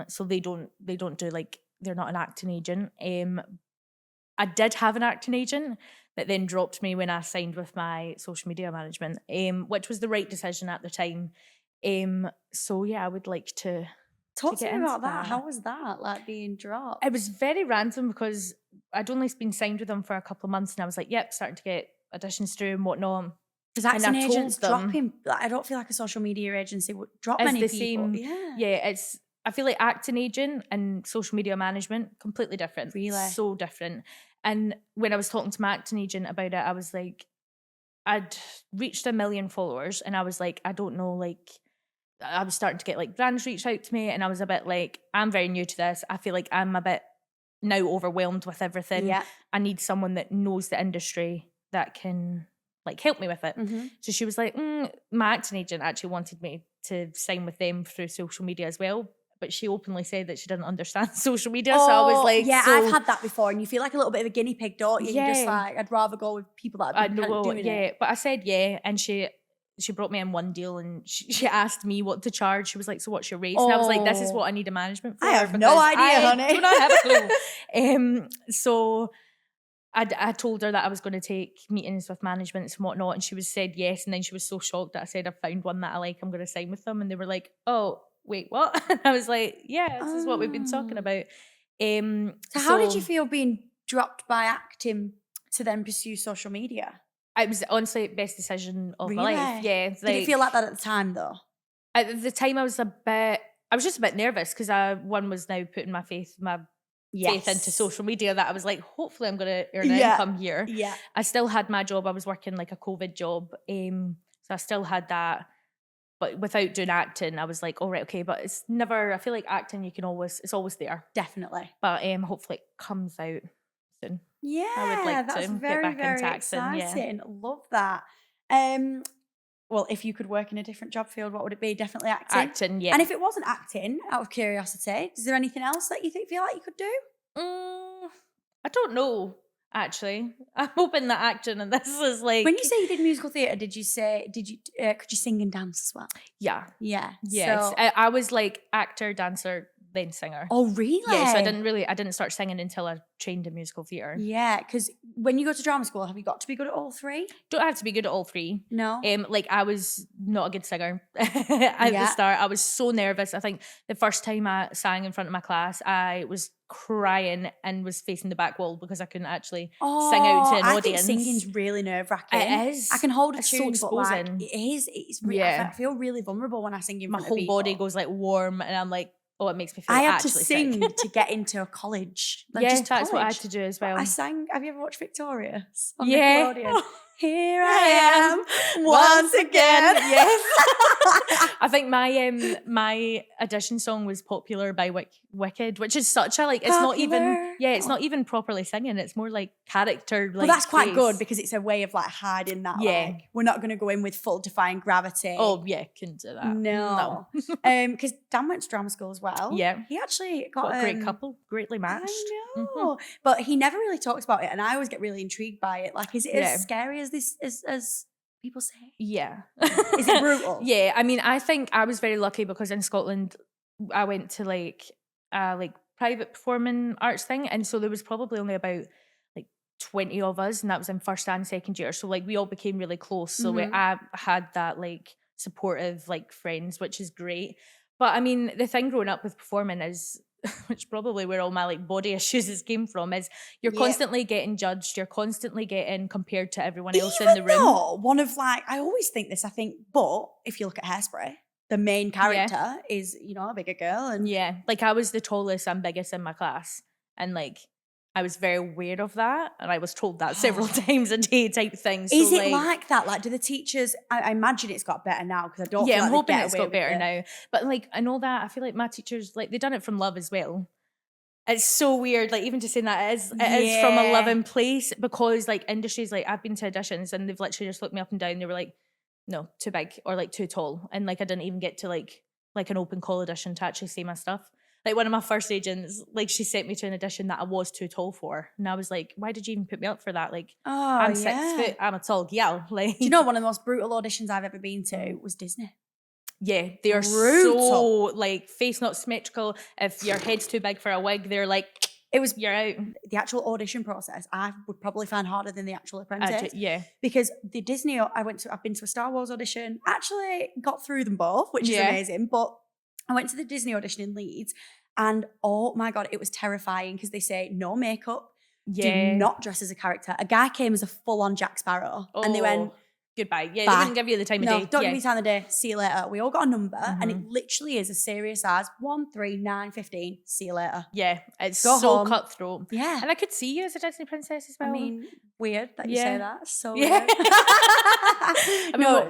so they don't do like, they're not an acting agent. I did have an acting agent that then dropped me when I signed with my social media management, which was the right decision at the time. So yeah, I would like to talk to me about that. How was that, like being dropped? It was very random because I'd only been signed with them for a couple of months and I was like, yep, starting to get auditions through and whatnot. Because acting agents dropping, like, I don't feel like a social media agency would drop many people. Same, yeah, I feel like acting agent and social media management, completely different. Really? So different. And when I was talking to my acting agent about it, I was like, I'd reached 1 million followers and I was like, I don't know, like, I was starting to get like brands reach out to me and I was a bit like, I'm very new to this. I feel like I'm a bit now overwhelmed with everything. Yeah. I need someone that knows the industry that can like help me with it. So she was like, my acting agent actually wanted me to sign with them through social media as well. But she openly said that she didn't understand social media. So I was like, I've had that before. And you feel like a little bit of a guinea pig, don't you? Yeah. You're just like, I'd rather go with people that have been doing it. But I said, yeah. And she brought me in one deal and she asked me what to charge. She was like, so what's your rate? And I was like, this is what I need a management for. I have no idea, honey. I do not have a clue. So I told her that I was going to take meetings with managements and whatnot. And she said yes. And then she was so shocked that I said, I've found one that I like. I'm going to sign with them. And they were like, oh, wait, what? And I was like, yeah, this is what we've been talking about. So how did you feel being dropped by acting to then pursue social media? It was honestly the best decision of my life. Yeah. Did it feel like that at the time though? At the time I was just a bit nervous because one was now putting my faith into social media that I was like, hopefully I'm going to earn an income here. Yeah. I still had my job. I was working like a COVID job. So I still had that. But without doing acting, I was like, all right, okay. But it's never, I feel like acting, it's always there. Definitely. But hopefully it comes out soon. Yeah, I would like that's to very, get back very into acting. exciting. Yeah. Love that. Well, if you could work in a different job field, what would it be? Definitely acting. Acting, yeah. And if it wasn't acting, out of curiosity, is there anything else that you feel like you could do? I don't know. actually. I'm hoping that acting and this is like... When you say you did musical theatre, could you sing and dance as well? Yeah. Yeah. Yes. So, I was like actor, dancer, then singer. oh, really? Yeah, so I didn't start singing until I trained in musical theatre. Yeah, because when you go to drama school, have you got to be good at all three? Don't have to be good at all three. No. Like I was not a good singer at the start. I was so nervous. I think the first time I sang in front of my class, I was crying and was facing the back wall because I couldn't actually sing out to an audience. I think singing's really nerve-wracking. It is. I can hold a It's tune, so but like, exposing. it is. I feel really vulnerable when I sing in My front whole of people. body goes like warm, and I'm like, oh, it makes me feel I had actually to sing sick. to get into a college. Like, Yeah, just that's what I had college. to do as well. I sang. Have you ever watched Victorious on Yeah. Nickelodeon? Here I am once again. Yes. I think my audition song was Popular by Wicked, which is such a like, it's not even, it's not even properly singing. It's more like character. Like, well, that's quite face. good because it's a way of like hiding that. Yeah. Like, we're not going to go in with full defying gravity. Oh yeah, couldn't do that. No. Because Dan went to drama school as well. Yeah. He actually got a great couple, greatly matched. I know. But he never really talks about it, and I always get really intrigued by it. Like, is it as scary as this as people say? Yeah. Is it brutal? Yeah. I mean, I think I was very lucky because in Scotland I went to like private performing arts thing, and so there was probably only about like 20 of us, and that was in first and second year. So like we all became really close. So I had that like supportive like friends, which is great. But I mean, the thing growing up with performing is, which probably where all my like body issues came from, is you're constantly getting judged, you're constantly getting compared to everyone else in the room. One of like, I always think this, but if you look at Hairspray, the main character is, a bigger girl. And like I was the tallest and biggest in my class. And like, I was very aware of that. And I was told that several times a day type thing. So is it like that? Like, do the teachers, I imagine it's got better now because I don't feel I'm like hoping it's got better now. But like, I know that, I feel like my teachers, like they done it from love as well. It's so weird, like even just saying that it is from a loving place, because like industries, like I've been to auditions and they've literally just looked me up and down. They were like, no, too big or like too tall. And like I didn't even get to like an open call audition to actually say my stuff. Like one of my first agents, like she sent me to an audition that I was too tall for. And I was like, why did you even put me up for that? Like, I'm 6 foot, I'm a tall gal. Like, do you know one of the most brutal auditions I've ever been to was Disney? Yeah, they are so like face not symmetrical. If your head's too big for a wig, they're like, you're out. The actual audition process, I would probably find harder than the actual Apprentice. Yeah, because the Disney, I've been to a Star Wars audition. Actually, got through them both, which is amazing. But I went to the Disney audition in Leeds, and oh my god, it was terrifying because they say no makeup, do not dress as a character. A guy came as a full-on Jack Sparrow, and they went, goodbye. Yeah, bye. They wouldn't give you the time of day. Don't give me time of day. See you later. We all got a number, and it literally is as serious as 1, 3, 9, 15. See you later. Yeah, it's Go so home. Cutthroat. Yeah, and I could see you as a Disney princess as well. I mean, weird that you say that. So weird. I mean, no,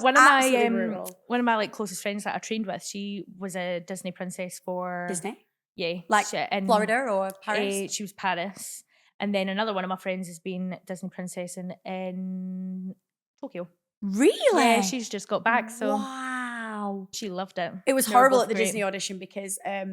one of my like closest friends that I trained with, she was a Disney princess for Disney. Yeah, like in Florida or Paris. She was Paris, and then another one of my friends has been Disney princess in Tokyo. Really? Yeah, she's just got back. So wow, she loved it. It was horrible at the Disney audition because a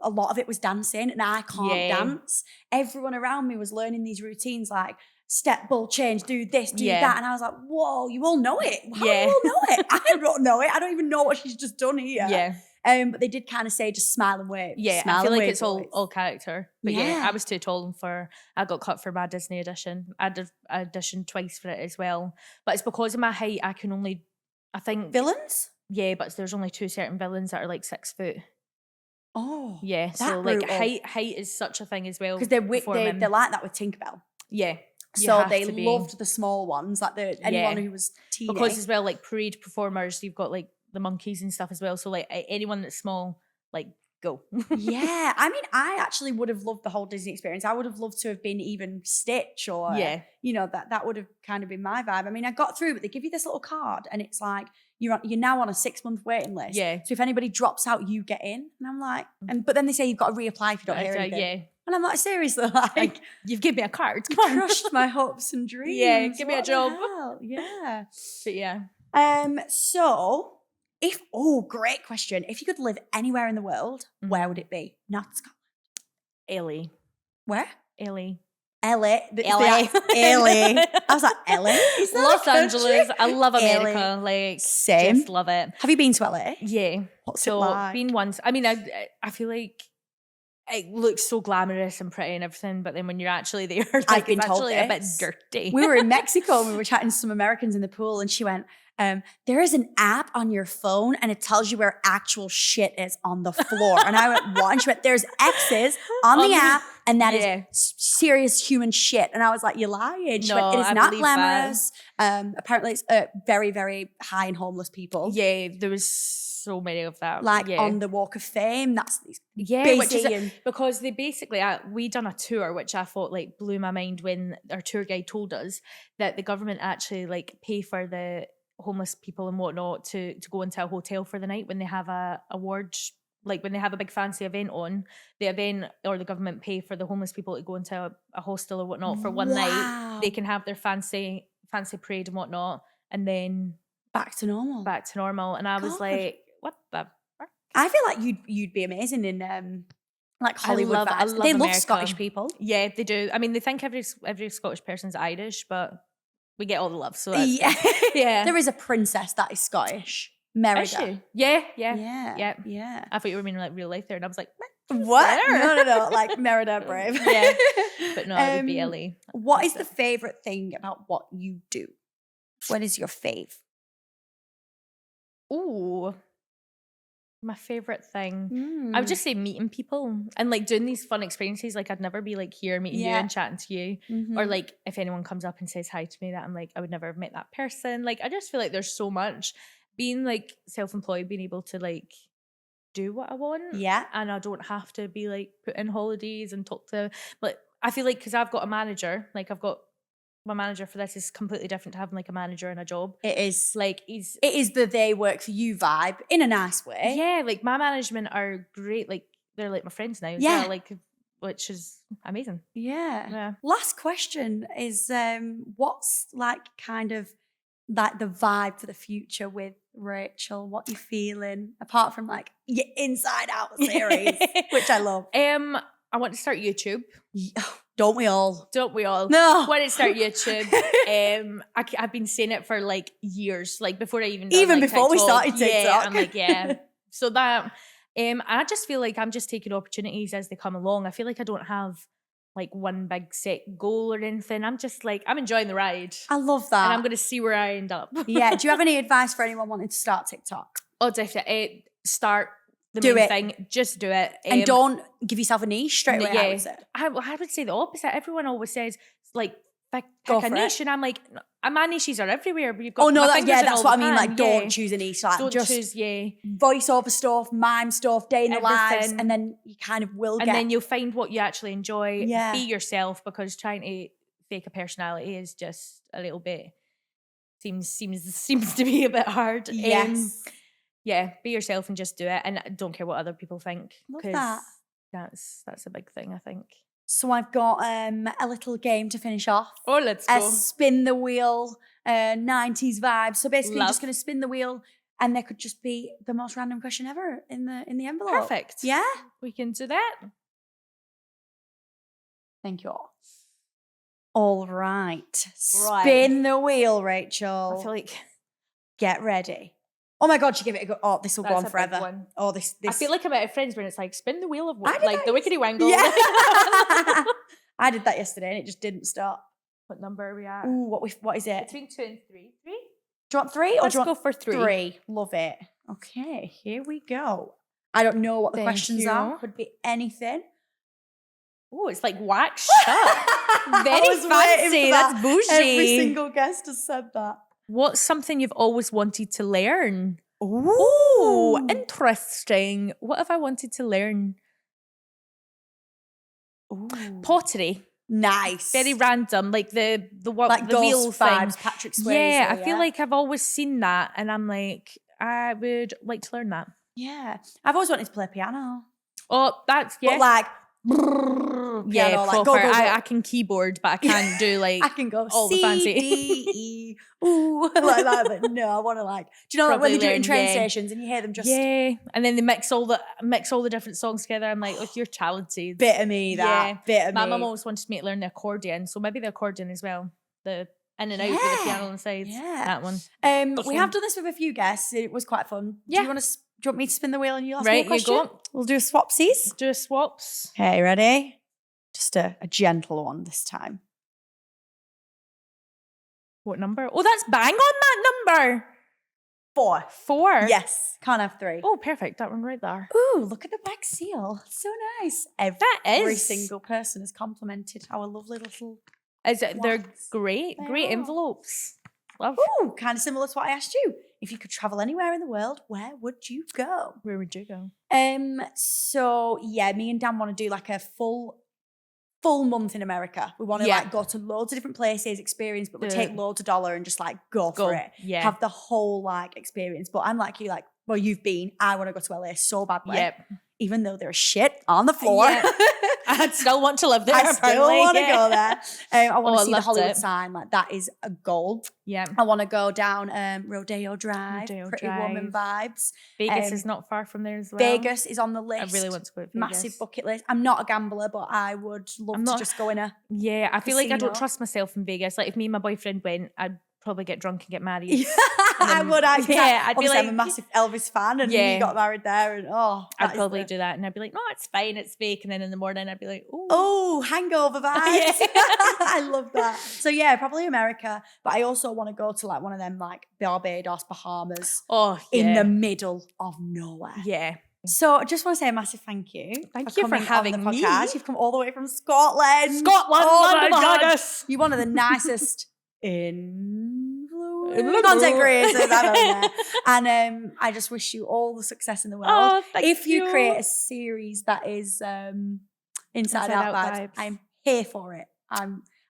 lot of it was dancing, and I can't dance. Everyone around me was learning these routines like step, ball change, do this, do that, and I was like, "Whoa, you all know it? How do you all know it? I don't know it. I don't even know what she's just done here." Yeah. But they did kind of say just smile and wave. Yeah, smile I feel and like wave it's all character. But yeah, I was too tall I got cut for my Disney audition. I did audition twice for it as well. But it's because of my height, I can only, I think. Villains? Yeah, but there's only 2 certain villains that are like 6 foot. Oh. Yeah, so like height is such a thing as well. Because they're like that with Tinkerbell. Yeah. So they loved the small ones, like anyone who was teeny. Because as well, like parade performers, you've got like the monkeys and stuff as well. So like anyone that's small, like go. Yeah. I mean, I actually would have loved the whole Disney experience. I would have loved to have been even Stitch or, that would have kind of been my vibe. I mean, I got through, but they give you this little card and it's like, you're now on a 6-month waiting list. Yeah. So if anybody drops out, you get in. And I'm like, but then they say you've got to reapply if you don't hear anything. Yeah. And I'm like, seriously, like, you've given me a card. Come on. Crushed my hopes and dreams. Yeah, give me a job. Yeah. But yeah. So great question. If you could live anywhere in the world, where would it be? Not Scotland. LA. Where? LA. LA. LA. LA. I was like, LA? Is that Los a country? Angeles. I love America. LA. Like, Same. just love it. Have you been to LA? Yeah. What's So it like? been once. I mean, I feel like it looks so glamorous and pretty and everything, but then when you're actually there, like, I've been it's told actually a bit this. dirty. We were in Mexico and we were chatting to some Americans in the pool, and she went, there is an app on your phone and it tells you where actual shit is on the floor. And I went, what? And she went, there's X's on the app and that is serious human shit. And I was like, you're lying. She went, it is not glamorous. Apparently it's very, very high in homeless people. Yeah, there was so many of that. Like on the Walk of Fame, that's which is because they basically we done a tour which I thought like blew my mind when our tour guide told us that the government actually like pay for the homeless people and whatnot to go into a hotel for the night when they have a award, like when they have a big fancy event on. The event or the government pay for the homeless people to go into a hostel or whatnot for one night. They can have their fancy parade and whatnot, and then back to normal. And I was like, what the fuck? I feel like you'd be amazing in like Hollywood vibes. I love they America. love Scottish people. Yeah, they do. I mean, they think every Scottish person's Irish, but we get all the love. So that's yeah. There is a princess that is Scottish. Merida. Is she? Yeah. I thought you were meaning like real life there, and I was like, what? No. Like Merida Brave. Yeah. But no, it would be Ellie. What is the favorite thing about what you do? What is your fave? Ooh. My favorite thing. I would just say meeting people and like doing these fun experiences. Like I'd never be like here meeting you and chatting to you. Or like if anyone comes up and says hi to me, that I'm like, I would never have met that person. Like I just feel like there's so much being like self-employed, being able to like do what I want. Yeah. And I don't have to be like put in holidays and talk to, but I feel like because I've got a manager, like I've got my manager for this is completely different to having like a manager and a job. It is. Like it is the they work for you vibe in a nice way. Yeah, like my management are great. Like they're like my friends now. Yeah. Like which is amazing. Yeah. Last question is what's like kind of like the vibe for the future with Rachel? What you feeling apart from like your Inside Out series, which I love. I want to start YouTube. Don't we all? No. I want to start YouTube. I've been saying it for like years, like before I even before TikTok. we started TikTok. Yeah, I'm like, so that I just feel like I'm just taking opportunities as they come along. I feel like I don't have like one big set goal or anything. I'm just like, I'm enjoying the ride. I love that. And I'm going to see where I end up. Yeah. Do you have any advice for anyone wanting to start TikTok? Oh, definitely. Start the main thing. Just do it. And don't give yourself a niche straight away. Yeah. I would say the opposite. Everyone always says, like, pick a niche. And I'm like, my niches are everywhere. But you've got that's what I mean. Like, don't choose a niche. Like, don't just choose, voiceover stuff, mime stuff, day in the lives, and then you kind of will and then you'll find what you actually enjoy. Yeah. Be yourself, because trying to fake a personality is just a little bit seems to be a bit hard. Yes. Yeah, be yourself and just do it, and don't care what other people think. Love that. That's a big thing, I think. So I've got a little game to finish off. Oh, let's go. A spin the wheel, 90s vibe. So basically, you're just going to spin the wheel, and there could just be the most random question ever in the envelope. Perfect. Yeah, we can do that. Thank you all right. Spin the wheel, Rachel. I feel like get ready. Oh my God, she gave it a go. Oh, this will go on forever. Oh, this. I feel like I'm at friends when it's like spin the wheel of like the wickedy wangle. Yeah. I did that yesterday and it just didn't stop. What number are we at? Ooh, what is it? Between 2 and 3. 3? Do you want 3 or Let's do you want go for 3? 3. Love it. Okay, here we go. I don't know what the questions are. Could be anything. Oh, it's like wax shut. Very fancy. That's bougie. Every single guest has said that. What's something you've always wanted to learn? Ooh, interesting. What have I wanted to learn? Ooh. Pottery. Nice. Very random, like the wheel vibes, thing. Patrick Swayze. Yeah, I feel like I've always seen that, and I'm like, I would like to learn that. Yeah, I've always wanted to play piano. Oh, that's But like Yeah, piano, like, proper. go, go, go. I can keyboard, but I can't do like I can go all C, the fancy. D, E, ooh, like that. But no, I want to like. Do you know like when Probably they do it in learn, train yeah. stations and you hear them just Yeah, and then they mix all the different songs together. I'm like, look, you're talented. bit of me that bit of My me. mum always wanted me to learn the accordion, so maybe the accordion as well. The in and out with the piano on the sides. Yeah. That one. We have done this with a few guests. It was quite fun. Yeah. Do you want me to spin the wheel and you ask me Right, a question? you go. We'll do a swapsies. Do a swaps. Okay, ready? Just a gentle one this time. What number? Oh, that's bang on that number. 4. 4. Yes, can't have 3. Oh, perfect. That one right there. Ooh, look at the back seal. So nice. That Every is. single person has complimented our lovely little. Is it? They're wax. great. They Great are. envelopes. Love. Ooh, kind of similar to what I asked you. If you could travel anywhere in the world, where would you go? Where would you go? So yeah, me and Dan want to do like a full month in America. We want to like go to loads of different places, experience, but we take loads of dollar and just like go for it. Yeah. Have the whole like experience. But I'm like you, like, well, you've been. I want to go to LA so badly. Yep. Even though there's shit on the floor. Yep. I still want to live there. I still want to go there. I want to see the loved Hollywood it. sign. Like that is a goal. Yeah. I want to go down Rodeo Drive. Rodeo Pretty Drive. woman vibes. Vegas is not far from there as well. Vegas is on the list. I really want to go to Vegas. Massive bucket list. I'm not a gambler, but I would love to just go in a. Yeah, I feel like I don't casino. trust myself in Vegas. Like if me and my boyfriend went, I'd probably get drunk and get married. I would. I'd be like, I'm a massive Elvis fan, and he got married there, and I'd probably do that, and I'd be like, no, it's fine, it's fake, and then in the morning I'd be like, hangover vibes. I love that. So yeah, probably America, but I also want to go to like one of them like Barbados, Bahamas, in the middle of nowhere. Yeah. So I just want to say a massive thank you. Thank you for coming having on the me. podcast. You've come all the way from Scotland. Oh my my God. goodness. You're one of the nicest content creators I've ever met. And I just wish you all the success in the world. Oh, thank if you you. create a series that is Inside Out vibes, I'm here for it.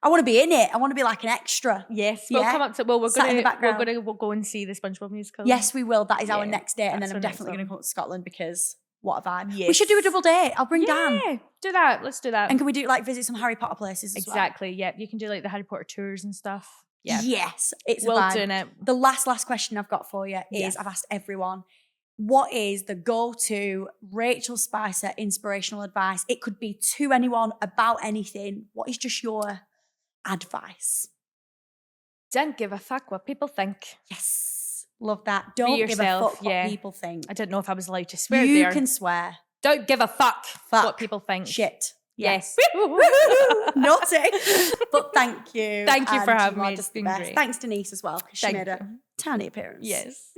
I want to be in it. I want to be like an extra. Yes, we'll come up to. Well, we'll go and see the SpongeBob musical. Yes, we will. That is our next date, and then I'm definitely going to come to Scotland because what a vibe. Yes. We should do a double date. I'll bring Dan. Yeah, do that. Let's do that. And can we do like visit some Harry Potter places as well? Exactly. Yeah, you can do like the Harry Potter tours and stuff. Yeah. Yes, it's we'll a vibe. doing it. The last question I've got for you is I've asked everyone, what is the go-to Rachel Spicer inspirational advice? It could be to anyone about anything. What is just your advice? Don't give a fuck what people think. Yes, love that. Don't be yourself. Give a fuck what people think. I didn't know if I was allowed to swear you there. can swear. Don't give a fuck what people think. Shit. Yes. Naughty. But thank you. Thank you for and having you are me. just It's been the best. great. Thanks, Denise, as well, because she Thank made a you. tiny appearance. Yes.